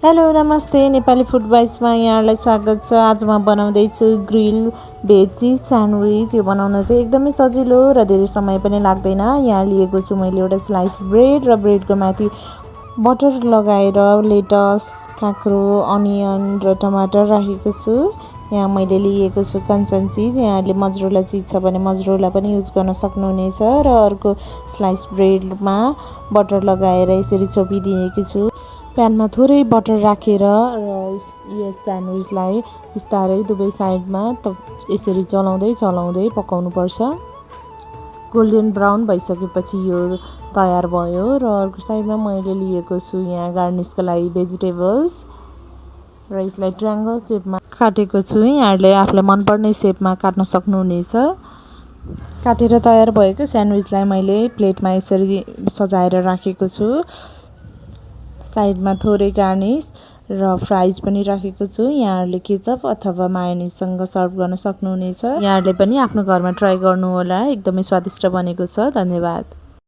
Hello नमस्ते Nepali food बाइट्समा यहाँलाई स्वागत छ। आज म बनाउँदैछु ग्रिल भेज चीज स्यान्डविच। यो बनाउन चाहिँ एकदमै सजिलो र धेरै समय पनि लाग्दैन। यहाँ लिएको छु मैले एउटा स्लाइस ब्रेड र ब्रेडको माथि बटर लगाएर लेटस, काँक्रो, अनियन र टमाटर राखेको छु। यहाँ मैले लिएको छु कञ्चन चीज। यहाँले मोजरेला चीज छ भने मोजरेला पनि युज गर्न सक्नुहुनेछ र अर्को स्लाइस ब्रेडमा बटर लगाएर यसरी छोपिदिएको छु। प्यानमा थोरै बटर राखेर र यस स्यान्डविचलाई बिस्तारै दुवै साइडमा यसरी चलाउँदै पकाउनु पर्छ। गोल्डन ब्राउन भइसकेपछि यो तयार भयो र अर्को साइडमा मैले लिएको छु यहाँ गार्निसको लागि भेजिटेबल्स र यसलाई ट्रायङ्गल शेपमा काटेको छु। यहाँहरूले आफूलाई मनपर्ने शेपमा काट्न सक्नुहुनेछ। काटेर तयार भएको स्यान्डविचलाई मैले प्लेटमा यसरी सजाएर राखेको छु। साइडमा थोरै गार्निस र फ्राइज पनि राखेको छु। यहाँहरूले केचप अथवा मायोनिजसँग सर्भ गर्न सक्नुहुनेछ। यहाँहरूले पनि आफ्नो घरमा ट्राई गर्नुहोला। एकदमै स्वादिष्ट बनेको छ। धन्यवाद।